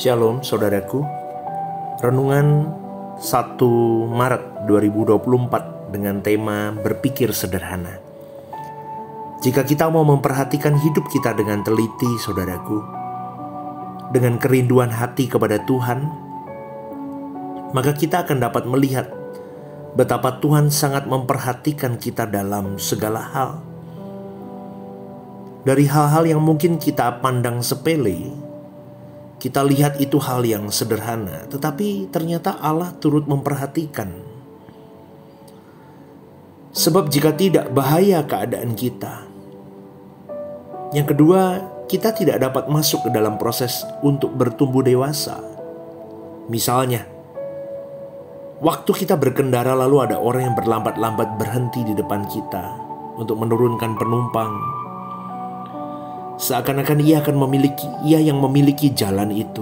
Shalom saudaraku. Renungan 1 Maret 2024 dengan tema berpikir sederhana. Jika kita mau memperhatikan hidup kita dengan teliti saudaraku, dengan kerinduan hati kepada Tuhan, maka kita akan dapat melihat betapa Tuhan sangat memperhatikan kita dalam segala hal. Dari hal-hal yang mungkin kita pandang sepele, kita lihat itu hal yang sederhana, tetapi ternyata Allah turut memperhatikan. Sebab jika tidak, bahaya keadaan kita. Yang kedua, kita tidak dapat masuk ke dalam proses untuk bertumbuh dewasa. Misalnya, waktu kita berkendara lalu ada orang yang berlambat-lambat berhenti di depan kita untuk menurunkan penumpang. Seakan-akan ia yang memiliki jalan itu.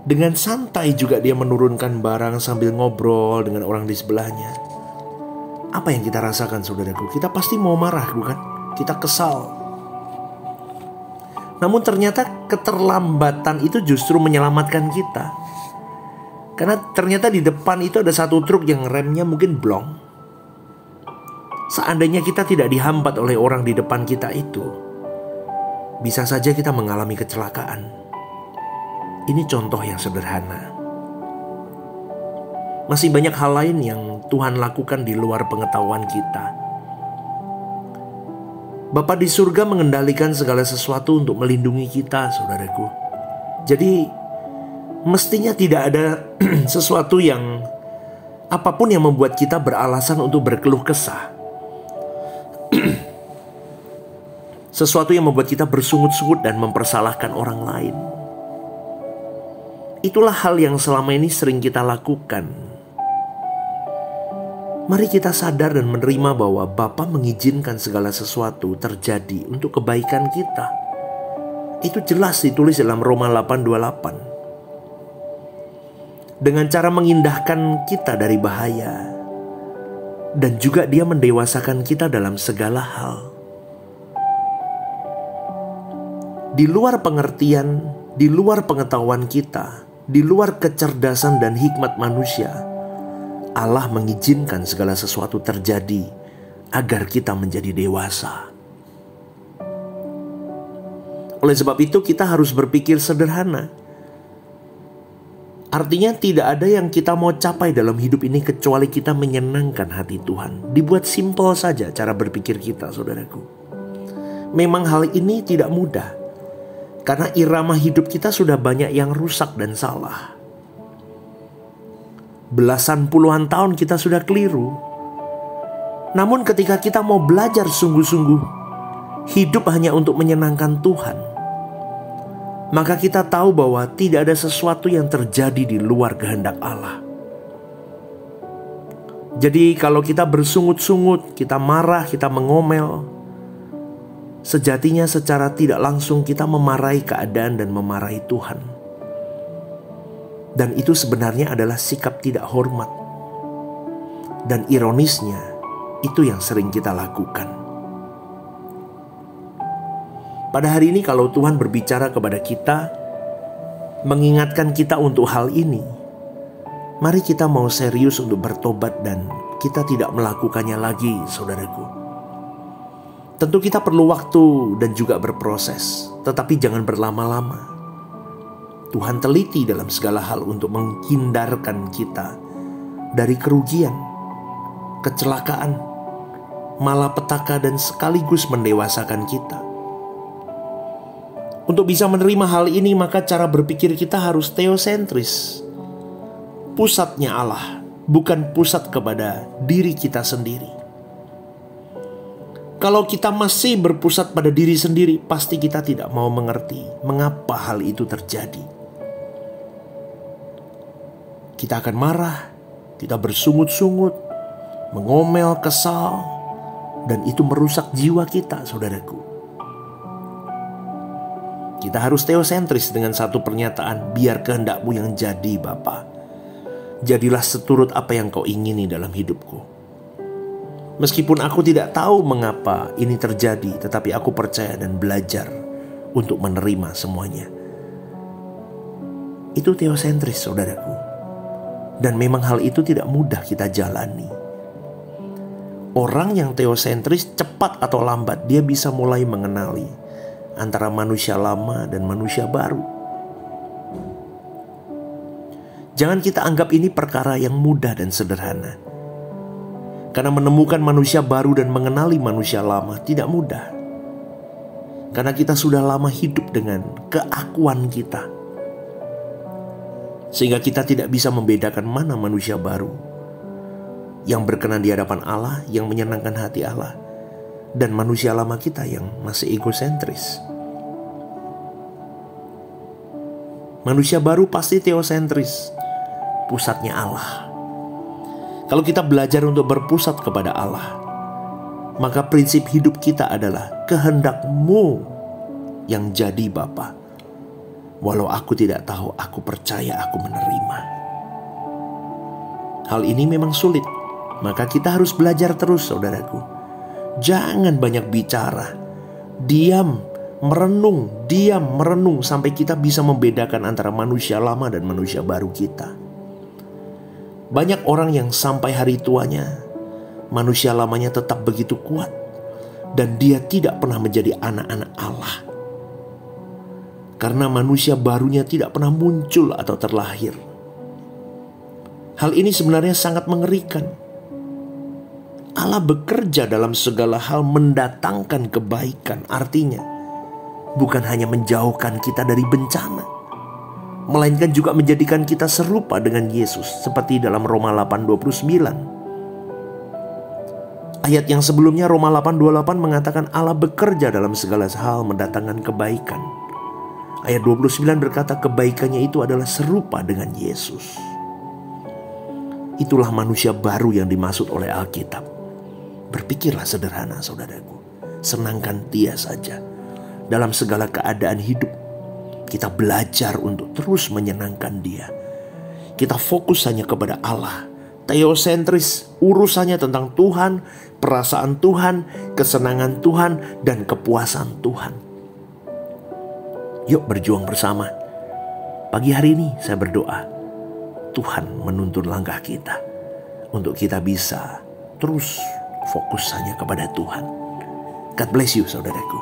Dengan santai juga dia menurunkan barang sambil ngobrol dengan orang di sebelahnya. Apa yang kita rasakan saudaraku? Kita pasti mau marah, bukan? Kita kesal. Namun ternyata keterlambatan itu justru menyelamatkan kita. Karena ternyata di depan itu ada satu truk yang remnya mungkin blong. Seandainya kita tidak dihambat oleh orang di depan kita itu, bisa saja kita mengalami kecelakaan. Ini contoh yang sederhana. Masih banyak hal lain yang Tuhan lakukan di luar pengetahuan kita. Bapa di surga mengendalikan segala sesuatu untuk melindungi kita, saudaraku. Jadi mestinya tidak ada sesuatu yang apapun yang membuat kita beralasan untuk berkeluh kesah. Sesuatu yang membuat kita bersungut-sungut dan mempersalahkan orang lain. Itulah hal yang selama ini sering kita lakukan. Mari kita sadar dan menerima bahwa Bapa mengizinkan segala sesuatu terjadi untuk kebaikan kita. Itu jelas ditulis dalam Roma 8:28. Dengan cara mengindahkan kita dari bahaya, dan juga Dia mendewasakan kita dalam segala hal. Di luar pengertian, di luar pengetahuan kita, di luar kecerdasan dan hikmat manusia, Allah mengizinkan segala sesuatu terjadi agar kita menjadi dewasa. Oleh sebab itu kita harus berpikir sederhana. Artinya tidak ada yang kita mau capai dalam hidup ini kecuali kita menyenangkan hati Tuhan. Dibuat simpel saja cara berpikir kita, saudaraku. Memang hal ini tidak mudah. Karena irama hidup kita sudah banyak yang rusak dan salah. Belasan puluhan tahun kita sudah keliru. Namun ketika kita mau belajar sungguh-sungguh hidup hanya untuk menyenangkan Tuhan, maka kita tahu bahwa tidak ada sesuatu yang terjadi di luar kehendak Allah. Jadi kalau kita bersungut-sungut, kita marah, kita mengomel, sejatinya secara tidak langsung kita memarahi keadaan dan memarahi Tuhan. Dan itu sebenarnya adalah sikap tidak hormat. Dan ironisnya, itu yang sering kita lakukan. Pada hari ini kalau Tuhan berbicara kepada kita, mengingatkan kita untuk hal ini, mari kita mau serius untuk bertobat dan kita tidak melakukannya lagi, saudaraku. Tentu kita perlu waktu dan juga berproses, tetapi jangan berlama-lama. Tuhan teliti dalam segala hal untuk menghindarkan kita dari kerugian, kecelakaan, malapetaka dan sekaligus mendewasakan kita. Untuk bisa menerima hal ini, maka cara berpikir kita harus teosentris. Pusatnya Allah, bukan pusat kepada diri kita sendiri. Kalau kita masih berpusat pada diri sendiri, pasti kita tidak mau mengerti mengapa hal itu terjadi. Kita akan marah, kita bersungut-sungut, mengomel, kesal, dan itu merusak jiwa kita, saudaraku. Kita harus teosentris dengan satu pernyataan, biar kehendak-Mu yang jadi, Bapa. Jadilah seturut apa yang Kau ingini dalam hidupku. Meskipun aku tidak tahu mengapa ini terjadi, tetapi aku percaya dan belajar untuk menerima semuanya. Itu teosentris, saudaraku. Dan memang hal itu tidak mudah kita jalani. Orang yang teosentris, cepat atau lambat dia bisa mulai mengenali antara manusia lama dan manusia baru. Jangan kita anggap ini perkara yang mudah dan sederhana. Karena menemukan manusia baru dan mengenali manusia lama tidak mudah. Karena kita sudah lama hidup dengan keakuan kita. Sehingga kita tidak bisa membedakan mana manusia baru yang berkenan di hadapan Allah, yang menyenangkan hati Allah, dan manusia lama kita yang masih egosentris. Manusia baru pasti teosentris, pusatnya Allah. Kalau kita belajar untuk berpusat kepada Allah, maka prinsip hidup kita adalah kehendak-Mu yang jadi Bapa. Walau aku tidak tahu, aku percaya, aku menerima. Hal ini memang sulit, maka kita harus belajar terus, saudaraku. Jangan banyak bicara, diam, merenung sampai kita bisa membedakan antara manusia lama dan manusia baru kita. Banyak orang yang sampai hari tuanya, manusia lamanya tetap begitu kuat, dan dia tidak pernah menjadi anak-anak Allah. Karena manusia barunya tidak pernah muncul atau terlahir. Hal ini sebenarnya sangat mengerikan. Allah bekerja dalam segala hal mendatangkan kebaikan. Artinya, bukan hanya menjauhkan kita dari bencana, melainkan juga menjadikan kita serupa dengan Yesus. Seperti dalam Roma 8:29. Ayat yang sebelumnya, Roma 8:28 mengatakan Allah bekerja dalam segala hal mendatangkan kebaikan. Ayat 29 berkata kebaikannya itu adalah serupa dengan Yesus. Itulah manusia baru yang dimaksud oleh Alkitab. Berpikirlah sederhana, saudaraku. Senangkan Dia saja. Dalam segala keadaan hidup, kita belajar untuk terus menyenangkan Dia. Kita fokus hanya kepada Allah. Teosentris, urusannya tentang Tuhan, perasaan Tuhan, kesenangan Tuhan, dan kepuasan Tuhan. Yuk berjuang bersama. Pagi hari ini saya berdoa, Tuhan menuntun langkah kita untuk kita bisa terus fokus hanya kepada Tuhan. God bless you, saudaraku.